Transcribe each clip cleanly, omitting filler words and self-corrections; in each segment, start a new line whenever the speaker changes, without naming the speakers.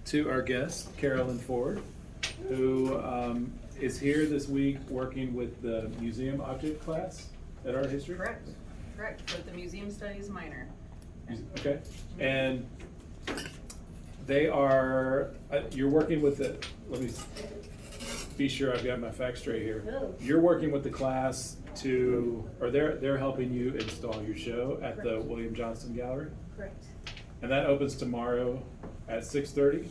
to our guest, Carolyn Ford, who is here this week working with the museum object class at Art History.
Correct, with the museum studies minor.
Okay, and they are, you're working with the, let me be sure I've got my facts straight here.
Oh.
You're working with the class to, or they're helping you install your show at the
Correct.
William Johnston Gallery?
Correct.
And that opens tomorrow at 6:30?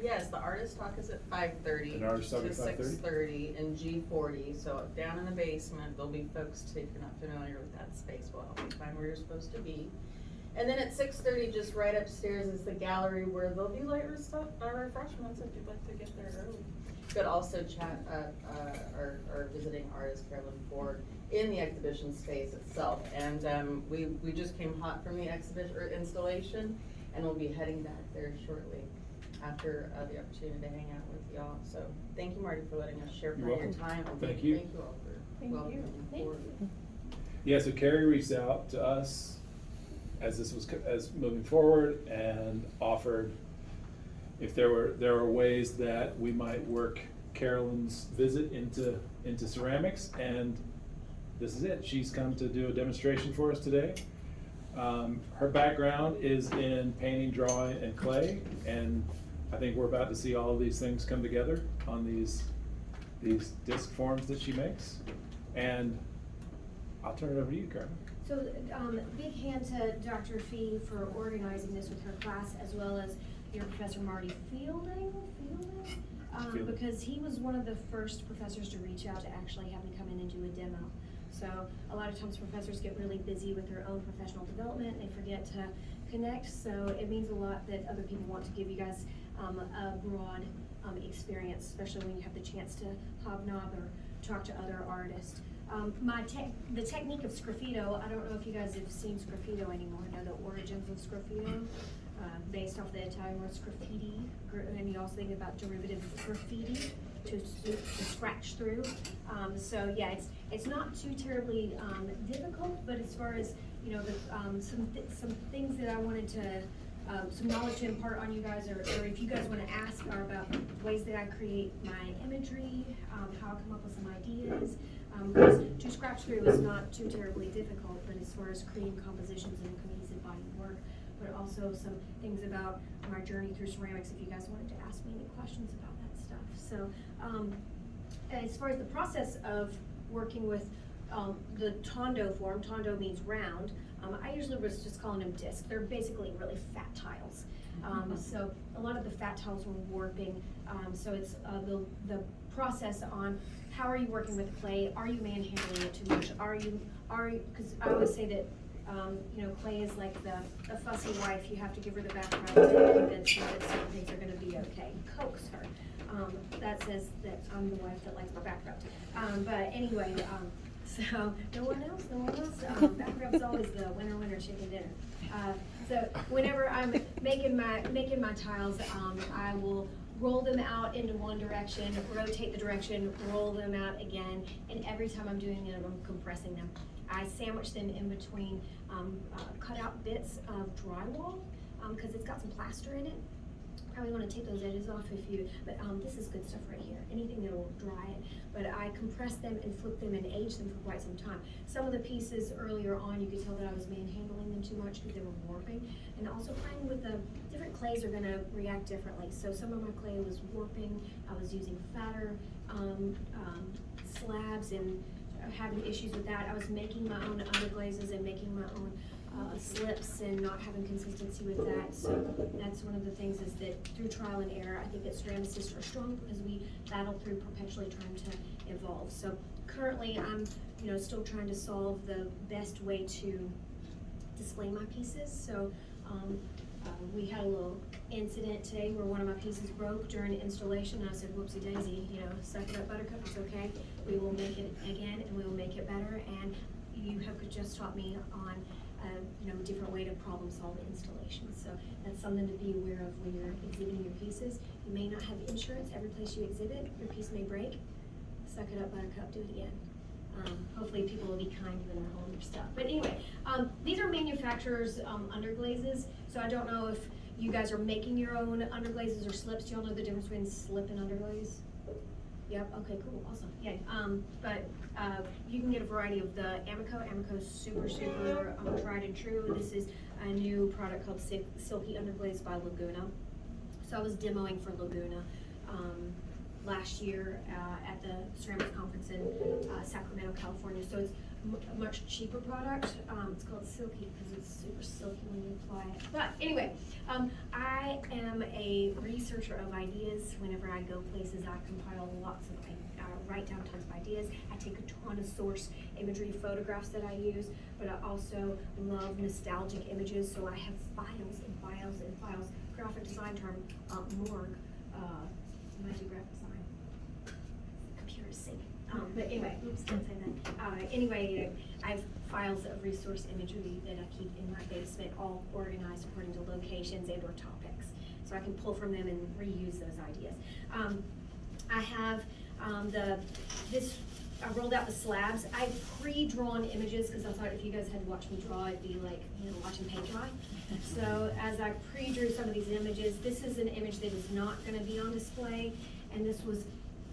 Yes, the artist talk is at 5:30
An artist talk
to
at 5:30?
6:30 in G40. So down in the basement, there'll be folks too, if you're not familiar with that space, we'll help you find where you're supposed to be. And then at 6:30, just right upstairs is the gallery where there'll be light refreshments if you'd like to get there early. You could also chat our visiting artist, Carolyn Ford, in the exhibition space itself. And we just came hot from the exhibition or installation, and we'll be heading back there shortly after the opportunity to hang out with y'all. So thank you, Marty, for letting us share
You're
part of your
welcome.
time. And
Thank you.
Thank you all for
Thank you.
welcoming
Thank
Ford.
you.
Yeah, so Carrie reached out to us as this was as moving forward and offered if there were ways that we might work Carolyn's visit into ceramics, and this is it. She's come to do a demonstration for us today. Her background is in painting, drawing, and clay, and I think we're about to see all of these things come together on these disc forms that she makes. And I'll turn it over to you, Carolyn.
So, big hand to Dr. Fee for organizing this with her class, as well as your Professor Marty Fielding, because he was one of the first professors to reach out to actually have me come in and do a demo. So a lot of times professors get really busy with their own professional development, they forget to connect, so it means a lot that other people want to give you guys a broad experience, especially when you have the chance to hobnob or talk to other artists. The technique of sgraffito, I don't know if you guys have seen sgraffito anymore, know the origins of sgraffito, based off the Italian word sgraffiti, and you also think about derivative graffiti, to scratch through. So yeah, it's not too terribly difficult, but as far as, you know, some things that I wanted to, some knowledge to impart on you guys, or if you guys want to ask, are about ways that I create my imagery, how I come up with some ideas. Because to scratch through is not too terribly difficult, but as far as creating compositions and a cohesive body of work, but also some things about my journey through ceramics, if you guys wanted to ask me any questions about that stuff. So, as far as the process of working with the Tondo form, Tondo means round. I usually was just calling them discs. They're basically really fat tiles. So a lot of the fat tiles were warping. So it's the process on how are you working with clay? Are you manhandling it too much? Because I always say that you know, clay is like the fussy wife. You have to give her the background to convince her that some things are going to be okay. Coax her. That says that I'm the wife that likes my background. But anyway, so no one else. Background's always the winner chicken dinner. So whenever I'm making my tiles, I will roll them out into one direction, rotate the direction, roll them out again, and every time I'm doing it, I'm compressing them. I sandwich them in between cut out bits of drywall, because it's got some plaster in it. Probably want to take those edges off if you, but this is good stuff right here. Anything that will dry it. But I compress them and flip them and age them for quite some time. Some of the pieces earlier on, you could tell that I was manhandling them too much because they were warping. And also playing with the different clays are going to react differently. So some of my clay was warping. I was using fatter slabs and having issues with that. I was making my own underglazes and making my own slips and not having consistency with that. So that's one of the things is that through trial and error, I think that ceramicists are strong because we battle through perpetually trying to evolve. So currently I'm, you know, still trying to solve the best way to display my pieces. So we had a little incident today where one of my pieces broke during installation, and I said, whoopsie daisy, you know, suck it up, buttercup, it's okay. We will make it again, and we will make it better. And you have just taught me on you know, a different way to problem solve installations. So that's something to be aware of when you're exhibiting your pieces. You may not have insurance every place you exhibit. Your piece may break. Suck it up, buttercup, do it again. Hopefully people will be kind when they're hauling your stuff. But anyway, these are manufacturers' underglazes, so I don't know if you guys are making your own underglazes or slips. Do y'all know the difference between slip and underglaze? Yep, okay, cool, awesome, yeah, you can get a variety of the Amico. Amico's super tried and true. This is a new product called Silky Underglaze by Laguna. So I was demoing for Laguna, last year, at the ceramics conference in, Sacramento, California. So it's a much cheaper product. It's called Silky because it's super silky when you apply it. But anyway, I am a researcher of ideas. Whenever I go places, I compile lots of, write down tons of ideas. I take a ton of source imagery photographs that I use, but I also love nostalgic images. So I have files and files and files. Graphic design term, morgue, I do graphic design. Computer is singing. But anyway, oops, don't say that. Anyway, I have files of resource imagery that I keep in my basement, all organized according to locations and or topics. So I can pull from them and reuse those ideas. I have I rolled out the slabs. I pre-drawn images because I thought if you guys had to watch me draw, it'd be like, watching paint dry. So as I pre-drew some of these images, this is an image that is not gonna be on display, and this was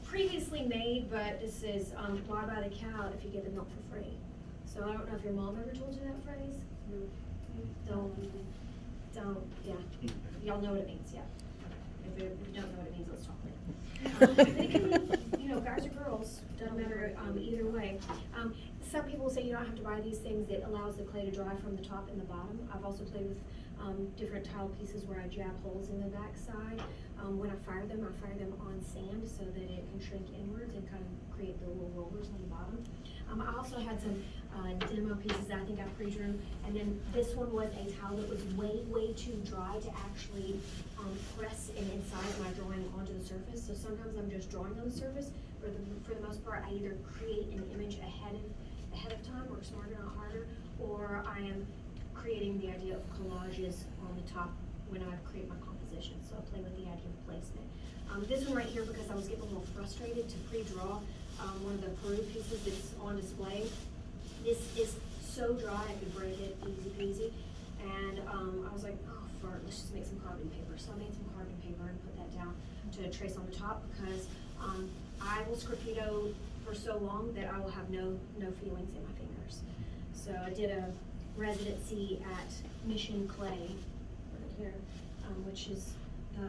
previously made, but this is, why buy the cow if you get the milk for free? So I don't know if your mom ever told you that phrase? Don't, yeah. Y'all know what it means, yeah. If you don't know what it means, let's talk later. It can be, guys or girls, doesn't matter, either way. Some people say you don't have to buy these things. It allows the clay to dry from the top and the bottom. I've also played with different tile pieces where I jab holes in the back side. When I fire them on sand so that it can shrink inwards and kind of create the little rollers on the bottom. I also had some demo pieces that I think I pre-drew, and then this one was a tile that was way too dry to actually press and incise my drawing onto the surface. So sometimes I'm just drawing on the surface. For the most part, I either create an image ahead of time, work smarter not harder, or I am creating the idea of collages on the top when I create my composition. So I play with the idea of placement. This one right here, because I was getting a little frustrated to pre-draw one of the Peru pieces that's on display. This is so dry I could break it easy peasy. And I was like, oh fart, let's just make some carbon paper. So I made some carbon paper and put that down to trace on the top because I will sgraffito for so long that I will have no feelings in my fingers. So I did a residency at Mission Clay right here, which is the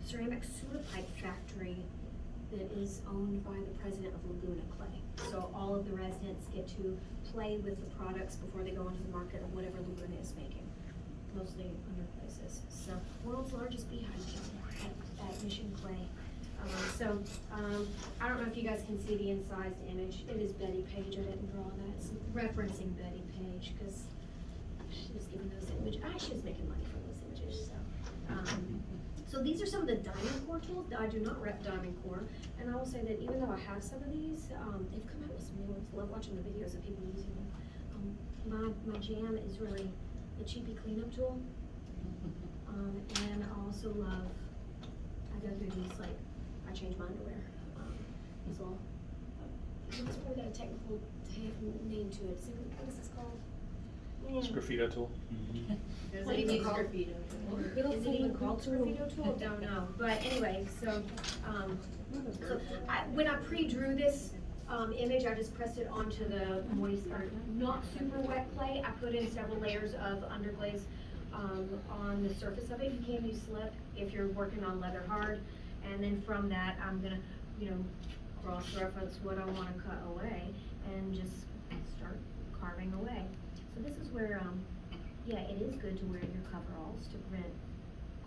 ceramic sewer pipe factory that is owned by the president of Laguna Clay. So all of the residents get to play with the products before they go into the market of whatever Laguna is making, mostly underplaces. So world's largest beehive at Mission Clay. I don't know if you guys can see the incised image. It is Betty Page. I didn't draw that. It's referencing Betty Page because she was giving those images. She was making money from those images. So these are some of the diamond core tools. I do not rep diamond core, and I will say that even though I have some of these, they've come out with some new ones. Love watching the videos of people using them. My jam is really the cheapy cleanup tool, and I also love. I go through these like. I change my underwear as well. What's really got a technical name to it? What is this called?
Sgraffito tool.
Is
What
it
do you
even
call
called?
it? Is it even called sgraffito tool? Don't know. But anyway, so when I pre-drew this image, I just pressed it onto the moist, or not super wet clay. I put in several layers of underglaze on the surface of it. You can use slip if you're working on leather hard. And then from that, I'm gonna, cross-reference what I wanna cut away and just start carving away. So this is where, it is good to wear your coveralls to prevent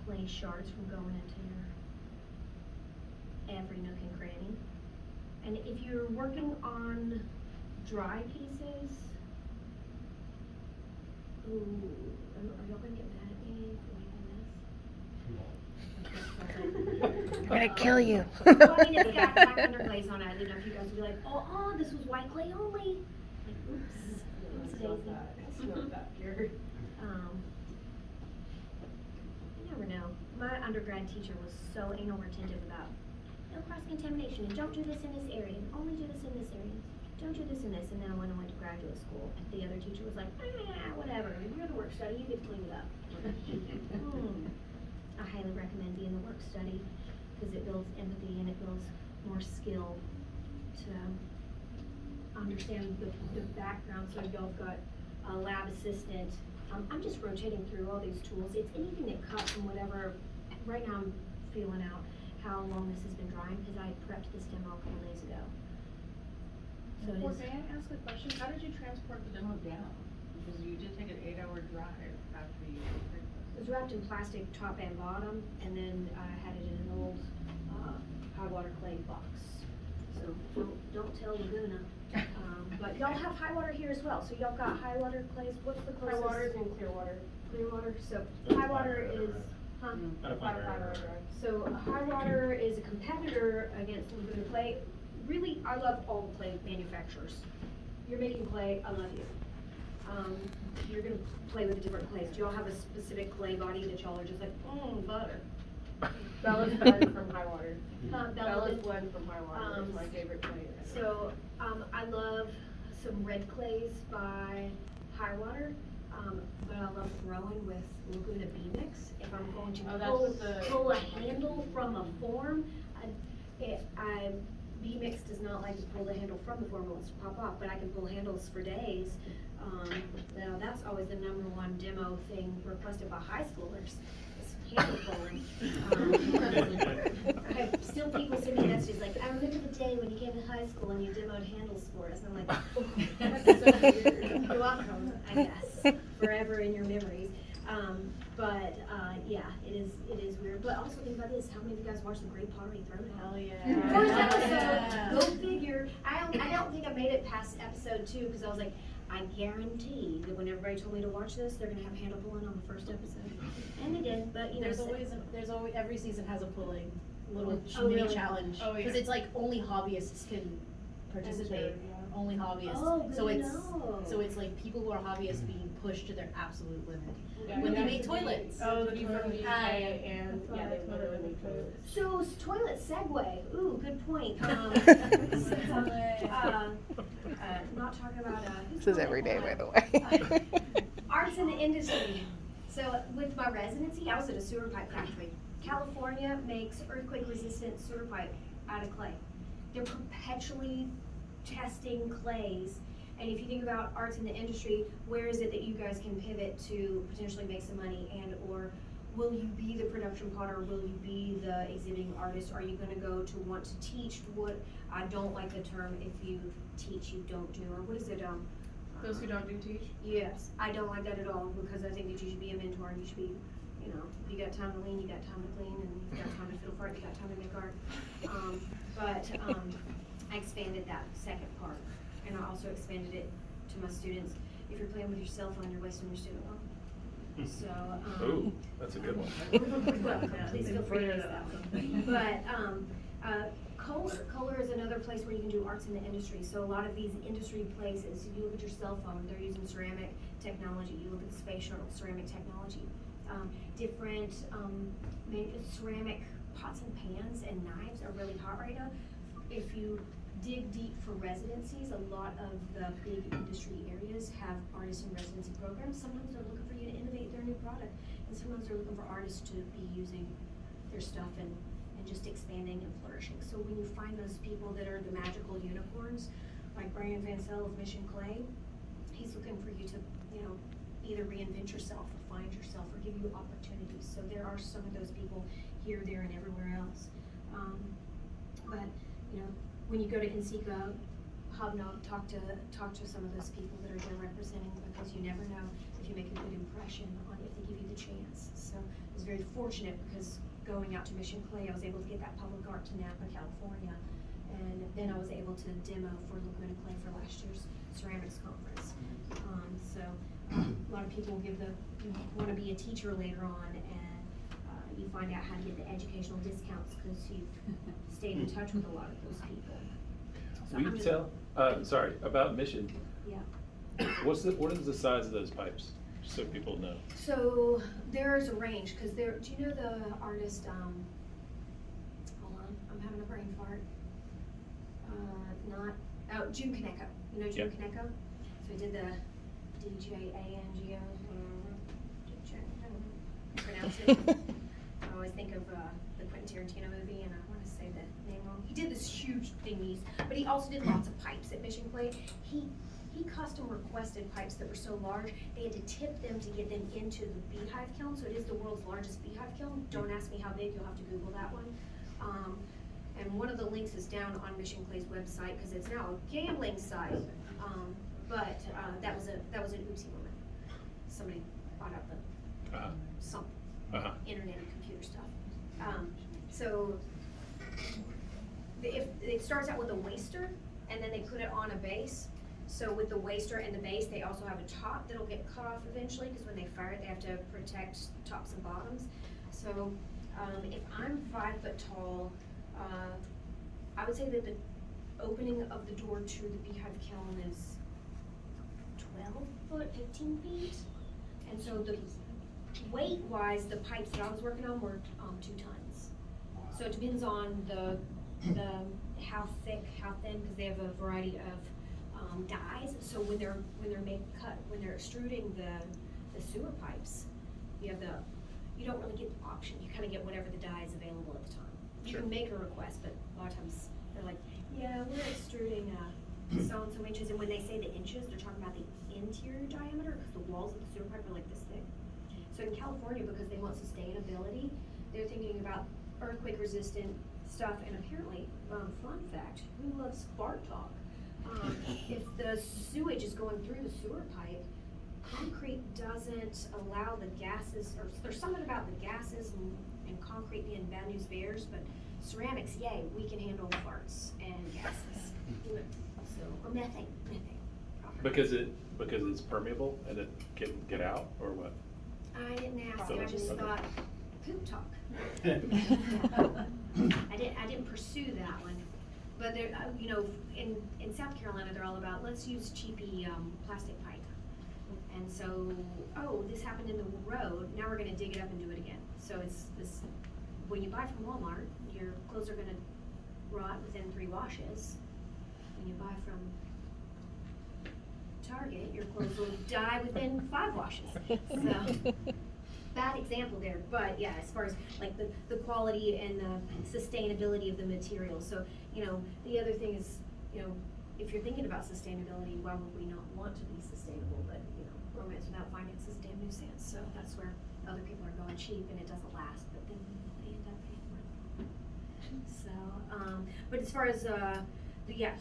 clay shards from going into your every nook and cranny. And if you're working on dry pieces, are y'all gonna get mad at me for making this?
I'm gonna kill you.
Well, I mean, it's got black underglaze on it. I didn't know if you guys would be like, oh, this was white clay only. Like, oops, daisy. You never know. My undergrad teacher was so anal retentive about no cross-contamination, and don't do this in this area, and only do this in this area. Don't do this in this. And then when I went to graduate school, the other teacher was like, whatever. You're the work study. You get to clean it up. I highly recommend being the work study, because it builds empathy and it builds more skill to understand the background. So y'all got a lab assistant. I'm just rotating through all these tools. It's anything that cuts from whatever. Right now I'm feeling out how long this has been drying, because I prepped this demo a couple days ago. So it
Well,
is.
may I ask a question? How did you transport the demo down? Because you did take an 8-hour drive after you.
It was wrapped in plastic top and bottom, and then I had it in an old, high water clay box. So don't tell Laguna. But y'all have high water here as well, so y'all got high water clays. What's the closest?
High water is in Clearwater.
Clearwater, so high water is, huh?
Out of Pine River.
So high water is a competitor against Laguna Clay. Really, I love all the clay manufacturers. You're making clay, I love you. You're gonna play with different clays. Do y'all have a specific clay body that y'all are just like, butter?
Bella's blend from High Water.
Bella's
Bella's blend from High Water is my favorite clay.
So, I love some red clays by High Water, but I love throwing with Laguna B-Mix. If I'm going to
Oh, that's what the-
pull a handle from a form, B-Mix does not like to pull the handle from the form, it wants to pop off, but I can pull handles for days. Now, that's always the #1 demo thing requested by high schoolers, is handle pulling. I have still people send me messages like, I remember the day when you came to high school and you demoed handles for us. I'm like, you're welcome, I guess, forever in your memories. Yeah, it is weird. But also think about this, how many of you guys watched the Great Pottery Throwdown?
Hell yeah.
First
Yeah.
episode, go figure. I don't think I made it past episode 2, because I was like, I guarantee that when everybody told me to watch this, they're gonna have handle pulling on the first episode. And they did, but you know.
There's always, every season has a pulling little
Oh,
mini
really?
challenge.
Oh, yeah.
Cause it's like only hobbyists can participate,
Enter, yeah.
only hobbyists.
Oh, good
So
to
it's,
know.
so it's like people who are hobbyists being pushed to their absolute limit.
Yeah,
When
you
they
have
make
to be-
toilets.
Oh, the from the UK
Hi.
and, yeah, they literally make toilets.
So, toilet segue, ooh, good point. Not talking about,
This is every day, by the way.
arts in the industry. So with my residency, I was at a sewer pipe factory. California makes earthquake resistant sewer pipe out of clay. They're perpetually testing clays. And if you think about arts in the industry, where is it that you guys can pivot to potentially make some money, and or will you be the production potter? Will you be the exhibiting artist? Are you gonna go to want to teach? What, I don't like the term, if you teach, you don't do, or what is it,
Those who don't do teach?
Yes, I don't like that at all, because I think that you should be a mentor, and you should be, you know, you got time to lean, you got time to clean, and you got time to fiddle for it, you got time to make art. I expanded that second part, and I also expanded it to my students. If you're playing with your cell phone, you're wasting your student loan. So,
Ooh, that's a good one.
Well, please feel free to use that one. But, Kohler is another place where you can do arts in the industry. So a lot of these industry places, you look at your cell phone, they're using ceramic technology. You look at the space shuttle, ceramic technology. Different ceramic pots and pans and knives are really hot right now. If you dig deep for residencies, a lot of the big industry areas have artist in residency programs. Sometimes they're looking for you to innovate their new product, and sometimes they're looking for artists to be using their stuff and just expanding and flourishing. So when you find those people that are the magical unicorns, like Brian Vancell of Mission Clay, he's looking for you to, you know, either reinvent yourself or find yourself or give you opportunities. So there are some of those people here, there, and everywhere else. But, you know, when you go to NCECA, hobnob, talk to some of those people that are there representing, because you never know if you make a good impression on if they give you the chance. So I was very fortunate, because going out to Mission Clay, I was able to get that public art to Napa, California, and then I was able to demo for Laguna Clay for last year's ceramics conference. A lot of people you want to be a teacher later on, and you find out how to get the educational discounts because you've stayed in touch with a lot of those people. So
Will
I'm
you
gonna-
tell, sorry, about Mission,
Yeah.
what is the size of those pipes, just so people know?
So there's a range, because do you know the artist, hold on, I'm having a brain fart. June Kaneko. You know June
Yeah.
Kaneko? So he did the DJANGO, pronounce it. I always think of the Quentin Tarantino movie, and I want to say the name wrong. He did this huge thingies, but he also did lots of pipes at Mission Clay. He custom requested pipes that were so large, they had to tip them to get them into the beehive kiln, so it is the world's largest beehive kiln. Don't ask me how big, you'll have to Google that one. And one of the links is down on Mission Clay's website, because it's now a gambling site. But that was an oopsie moment. Somebody bought out the
Uh-huh.
some
Uh-huh.
internet and computer stuff. So if it starts out with a waster, and then they put it on a base. So with the waster and the base, they also have a top that'll get cut off eventually, because when they fire it, they have to protect tops and bottoms. So if I'm 5 foot tall, I would say that the opening of the door to the beehive kiln is 12 foot, 15 feet. And so the weight-wise, the pipes that I was working on were 2 tons. So it depends on the how thick, how thin, because they have a variety of dyes. So when they're extruding the sewer pipes, you don't really get the option. You kind of get whatever the dye is available at the time. You
Sure.
can make a request, but a lot of times they're like, yeah, we're extruding so and so inches, and when they say the inches, they're talking about the interior diameter, because the walls of the sewer pipe are like this thick. So in California, because they want sustainability, they're thinking about earthquake resistant stuff, and apparently, fun fact, who loves fart talk? If the sewage is going through the sewer pipe, concrete doesn't allow the gases, or there's something about the gases and concrete being bad news bears, but ceramics, yay, we can handle farts and gases. So, or methane.
Because it's permeable and it can get out, or what?
I didn't ask,
So
I just
okay.
thought, poop talk. I didn't pursue that one, but there, in South Carolina, they're all about, let's use cheapy, plastic pipe. And so, this happened in the road, now we're gonna dig it up and do it again. So it's this, when you buy from Walmart, your clothes are gonna rot within 3 washes. When you buy from Target, your clothes will die within 5 washes. So, bad example there, but yeah, as far as like the quality and the sustainability of the material. So, the other thing is, if you're thinking about sustainability, why would we not want to be sustainable? But, romance without finance is a damn nuisance. So that's where other people are going cheap and it doesn't last, but then they end up paying more. So, but as far as,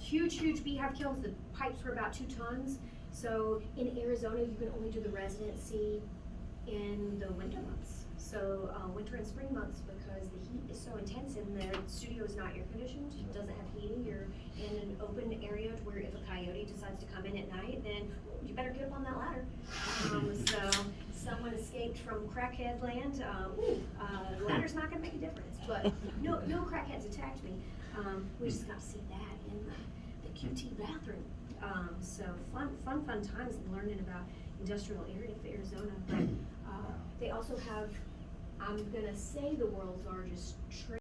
huge beehive kilns, the pipes were about 2 tons. So in Arizona, you can only do the residency in the winter months. So winter and spring months, because the heat is so intense and the studio is not air conditioned, it doesn't have heating, you're in an open area to where if a coyote decides to come in at night, then you better get up on that ladder. So someone escaped from crackhead land, the ladder's not gonna make a difference, but no crackheads attacked me. We just got to see that in the QT bathroom. So fun times in learning about industrial area of Arizona, but they also have, I'm gonna say, the world's largest